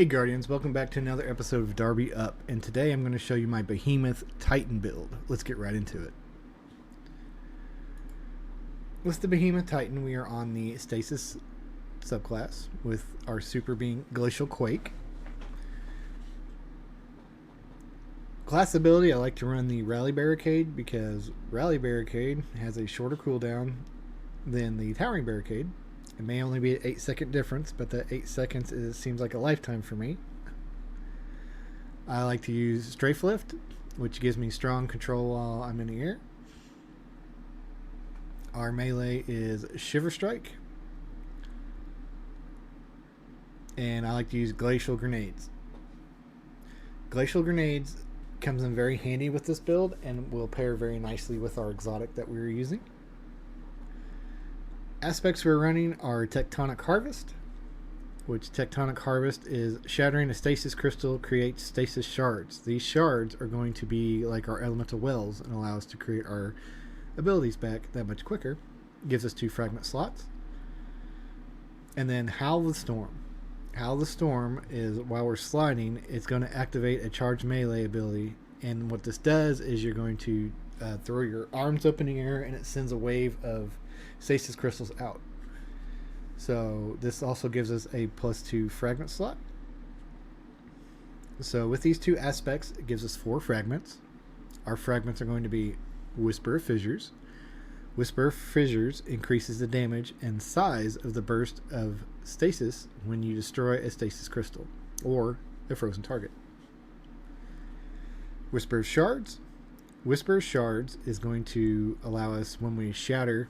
Hey Guardians, welcome back to another episode of Darby Up, and today I'm going to show you my Behemoth Titan build. Let's get right into it. With the Behemoth Titan, we are on the Stasis subclass with our super being Glacial Quake. Class ability, I like to run the Rally Barricade because Rally Barricade has a shorter cooldown than the Towering Barricade. It may only be an 8-second difference, but that 8 seconds seems like a lifetime for me. I like to use Strafe Lift, which gives me strong control while I'm in the air. Our melee is Shiver Strike. And I like to use Glacial Grenades. Glacial Grenades comes in very handy with this build and will pair very nicely with our exotic that we're using. Aspects we're running are Tectonic Harvest, which Tectonic Harvest is shattering a stasis crystal creates stasis shards. These shards are going to be like our elemental wells and allow us to create our abilities back that much quicker. Gives us 2 fragment slots. And then Howl the Storm. Howl the Storm is, while we're sliding, it's going to activate a charged melee ability. And what this does is you're going to throw your arms up in the air and it sends a wave of stasis crystals out. So this also gives us a +2 fragment slot. So with these 2 aspects, it gives us 4 fragments. Our fragments are going to be Whisper of Fissures. Whisper of Fissures increases the damage and size of the burst of stasis when you destroy a stasis crystal or a frozen target. Whisper of Shards. Whisper of Shards is going to allow us, when we shatter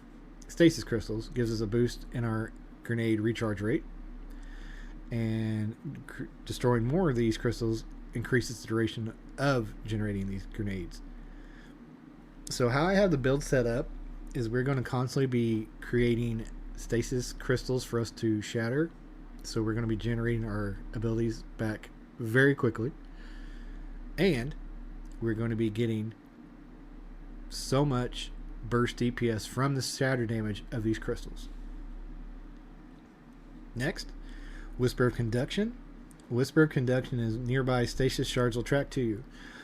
stasis crystals, gives us a boost in our grenade recharge rate, and destroying more of these crystals increases the duration of generating these grenades. So how I have the build set up is we're going to constantly be creating stasis crystals for us to shatter, so we're going to be generating our abilities back very quickly, and we're going to be getting so much burst DPS from the shatter damage of these crystals. Next, Whisper of Conduction. Whisper of Conduction is nearby stasis shards will track to you.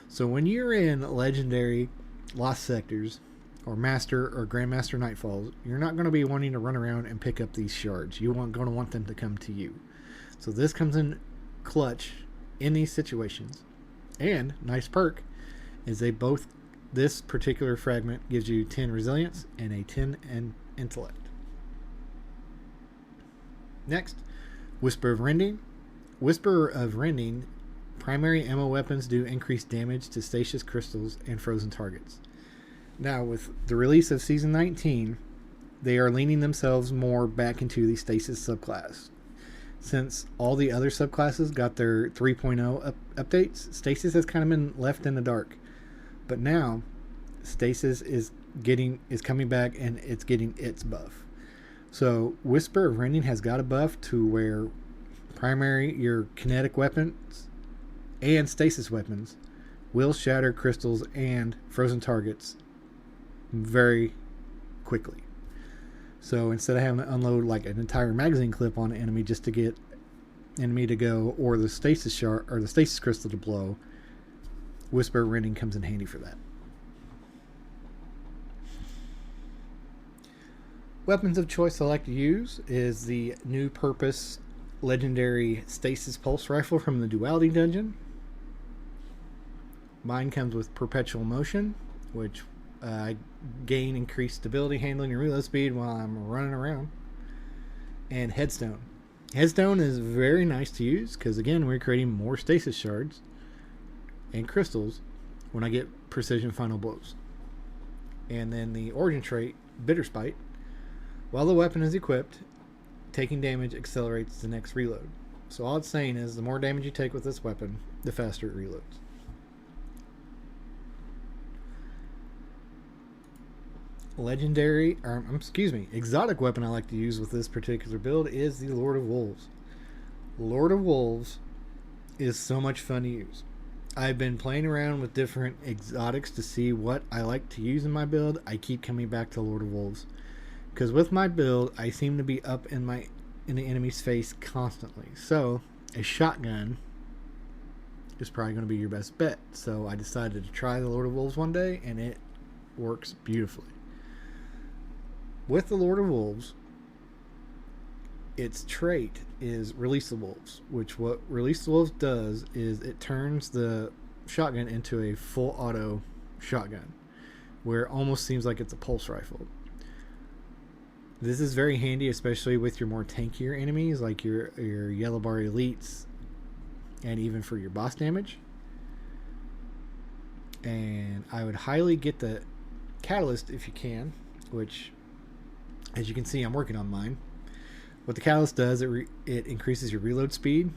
So when you're in legendary lost sectors or master or grandmaster nightfalls, you're not going to be wanting to run around and pick up these shards. You're going to want them to come to you. So this comes in clutch in these situations. And nice perk is this particular fragment gives you 10 resilience and a 10 intellect. Next, Whisper of Rending. Whisper of Rending, primary ammo weapons do increased damage to stasis crystals and frozen targets. Now, with the release of Season 19, they are leaning themselves more back into the Stasis subclass. Since all the other subclasses got their 3.0 updates, Stasis has kind of been left in the dark. But now, Stasis is coming back and it's getting its buff. So, Whisper of Rending has got a buff to where your kinetic weapons and stasis weapons will shatter crystals and frozen targets very quickly. So, instead of having to unload like an entire magazine clip on an enemy just to get enemy to go or the stasis shard or the stasis crystal to blow, Whisper of Rending comes in handy for that. Weapons of choice I like to use is the new purpose legendary Stasis Pulse Rifle from the Duality Dungeon. Mine comes with Perpetual Motion, which I gain increased stability, handling, and reload speed while I'm running around. And Headstone. Headstone is very nice to use because, again, we're creating more stasis shards and crystals when I get precision final blows. And then the origin trait, Bitter Spite. While the weapon is equipped, taking damage accelerates the next reload. So all it's saying is the more damage you take with this weapon, the faster it reloads. Exotic weapon I like to use with this particular build is the Lord of Wolves. Lord of Wolves is so much fun to use. I've been playing around with different exotics to see what I like to use in my build. I keep coming back to Lord of Wolves because with my build I seem to be up in the enemy's face constantly. So a shotgun is probably going to be your best bet. So I decided to try the Lord of Wolves one day, and it works beautifully. With the Lord of Wolves, its trait is Release the Wolves, which what Release the Wolves does is it turns the shotgun into a full auto shotgun, where it almost seems like it's a pulse rifle. This is very handy, especially with your more tankier enemies, like your Yellow Bar Elites, and even for your boss damage. And I would highly get the Catalyst if you can, which, as you can see, I'm working on mine. What the Catalyst does, it increases your reload speed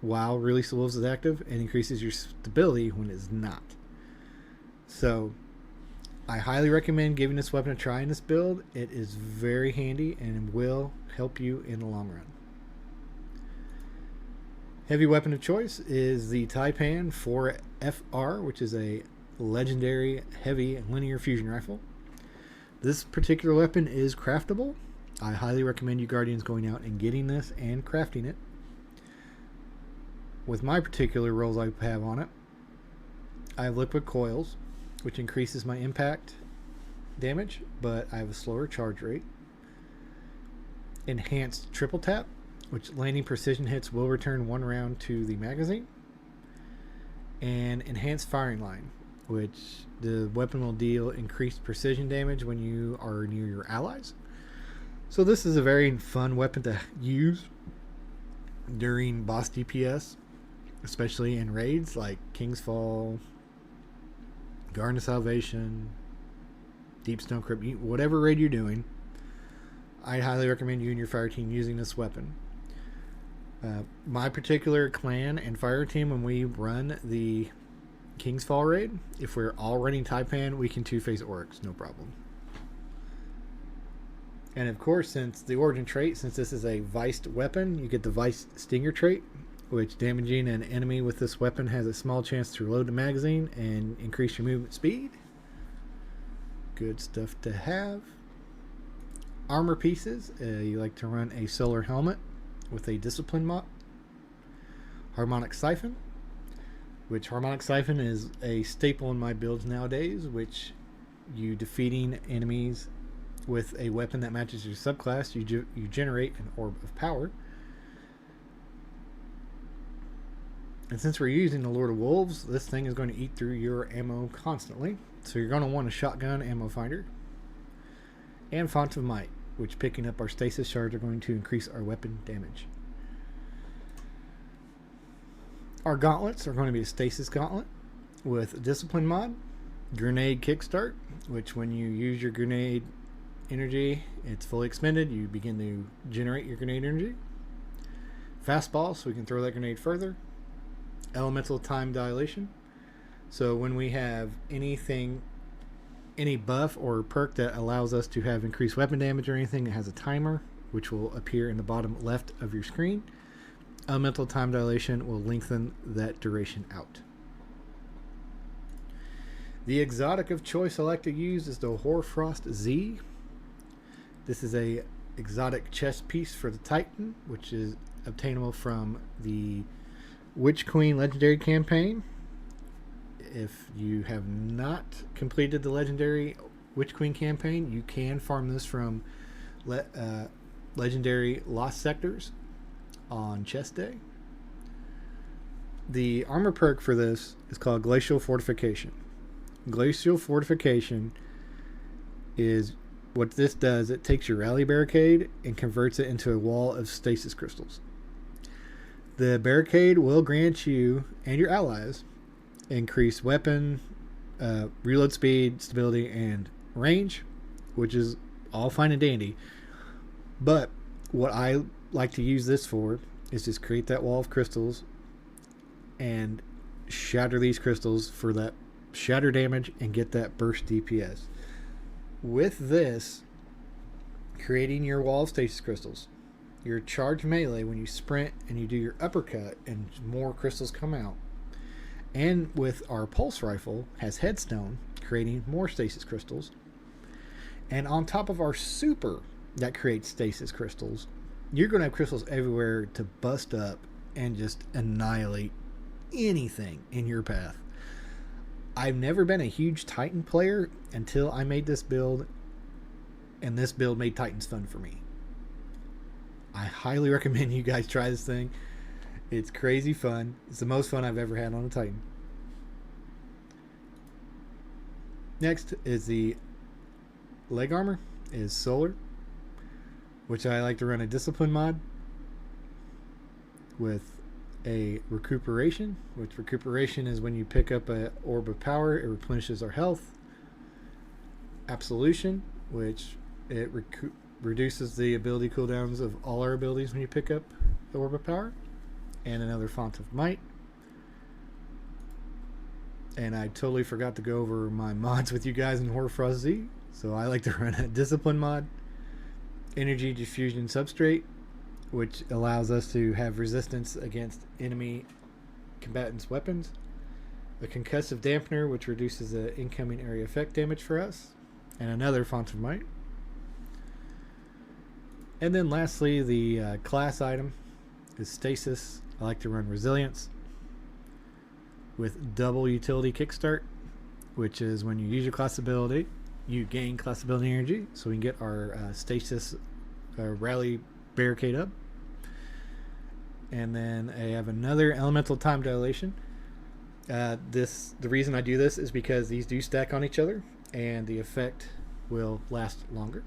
while Release the Wolves is active, and increases your stability when it's not. So I highly recommend giving this weapon a try in this build. It is very handy and will help you in the long run. Heavy weapon of choice is the Taipan 4FR, which is a legendary heavy linear fusion rifle. This particular weapon is craftable. I highly recommend you Guardians going out and getting this and crafting it. With my particular rolls I have on it, I have liquid coils, which increases my impact damage, but I have a slower charge rate. Enhanced triple tap, which landing precision hits will return 1 round to the magazine. And enhanced firing line, which the weapon will deal increased precision damage when you are near your allies. So this is a very fun weapon to use during boss DPS, especially in raids like King's Fall, Garden of Salvation, Deep Stone Crypt, whatever raid you're doing. I highly recommend you and your fire team using this weapon. My particular clan and fire team, when we run the King's Fall raid, if we're all running Taipan, we can 2-phase Oryx, no problem. And of course, since the origin trait, since this is a Viced weapon, you get the Viced Stinger trait, which damaging an enemy with this weapon has a small chance to reload the magazine and increase your movement speed. Good stuff to have. Armor pieces, you like to run a solar helmet with a discipline mod. Harmonic Siphon, which Harmonic Siphon is a staple in my builds nowadays, which you defeating enemies with a weapon that matches your subclass, you generate an orb of power. And since we're using the Lord of Wolves, this thing is going to eat through your ammo constantly. So you're going to want a shotgun ammo finder. And Font of Might, which picking up our stasis shards are going to increase our weapon damage. Our gauntlets are going to be a stasis gauntlet with discipline mod, grenade kickstart, which when you use your grenade energy, it's fully expended. You begin to generate your grenade energy. Fastball, so we can throw that grenade further. Elemental time dilation. So when we have anything, any buff or perk that allows us to have increased weapon damage or anything, it has a timer, which will appear in the bottom left of your screen. Elemental time dilation will lengthen that duration out. The exotic of choice I like to use is the Hoarfrost Z. This is a exotic chest piece for the Titan, which is obtainable from the Witch Queen Legendary campaign. If you have not completed the Legendary Witch Queen campaign, you can farm this from Legendary Lost Sectors on chest day. The armor perk for this is called Glacial Fortification. Glacial Fortification is what this does. It takes your rally barricade and converts it into a wall of stasis crystals. The barricade will grant you and your allies increased weapon, reload speed, stability, and range, which is all fine and dandy. But what I like to use this for is just create that wall of crystals and shatter these crystals for that shatter damage and get that burst DPS. With this, creating your wall of stasis crystals, your charge melee when you sprint and you do your uppercut and more crystals come out, and with our pulse rifle has headstone, creating more stasis crystals, and on top of our super that creates stasis crystals, you're going to have crystals everywhere to bust up and just annihilate anything in your path. I've never been a huge Titan player until I made this build, and this build made Titans fun for me. I highly recommend you guys try this thing. It's crazy fun. It's the most fun I've ever had on a Titan. Next is the leg armor, is solar, which I like to run a discipline mod with a recuperation, which recuperation is when you pick up an orb of power, it replenishes our health. Absolution, which it reduces the ability cooldowns of all our abilities when you pick up the orb of power. And another font of might. And I totally forgot to go over my mods with you guys in Hoarfrost Z, so I like to run a discipline mod. Energy diffusion substrate, which allows us to have resistance against enemy combatants' weapons. A concussive dampener, which reduces the incoming area effect damage for us. And another font of might. And then lastly, the class item is Stasis. I like to run resilience with double utility kickstart, which is when you use your class ability, you gain class ability energy, so we can get our Stasis rally barricade up. And then I have another elemental time dilation. The reason I do this is because these do stack on each other and the effect will last longer.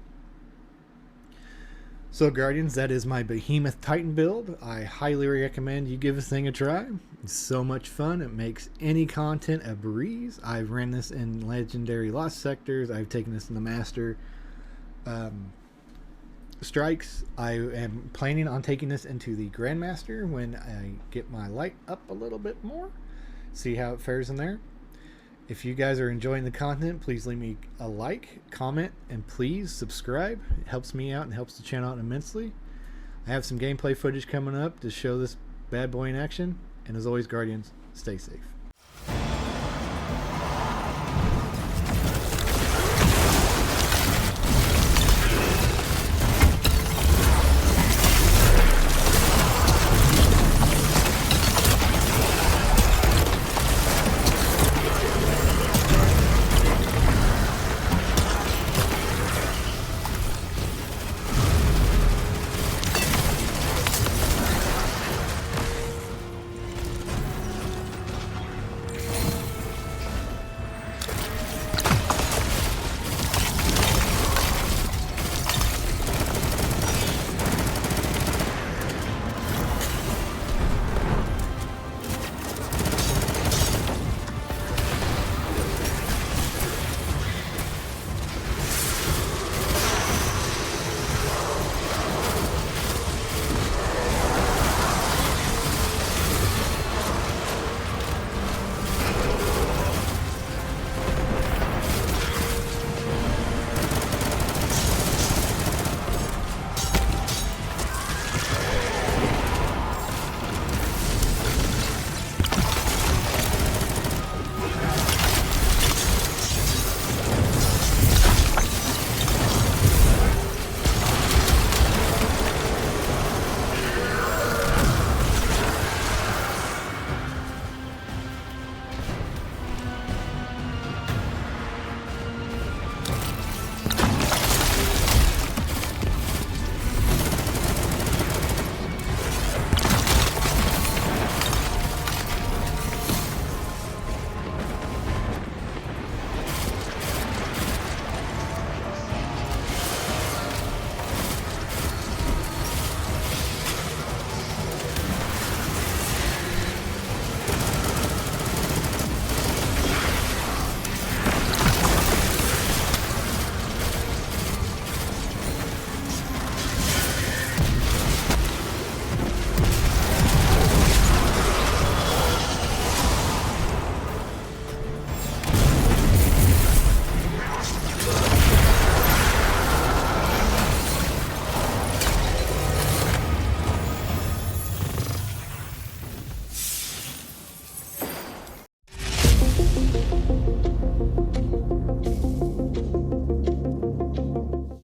So Guardians, that is my Behemoth Titan build. I highly recommend you give this thing a try. It's so much fun. It makes any content a breeze. I've ran this in Legendary Lost Sectors. I've taken this in the Master Strikes. I am planning on taking this into the Grandmaster when I get my light up a little bit more. See how it fares in there. If you guys are enjoying the content, please leave me a like, comment, and please subscribe. It helps me out and helps the channel out immensely. I have some gameplay footage coming up to show this bad boy in action. And as always, Guardians, stay safe.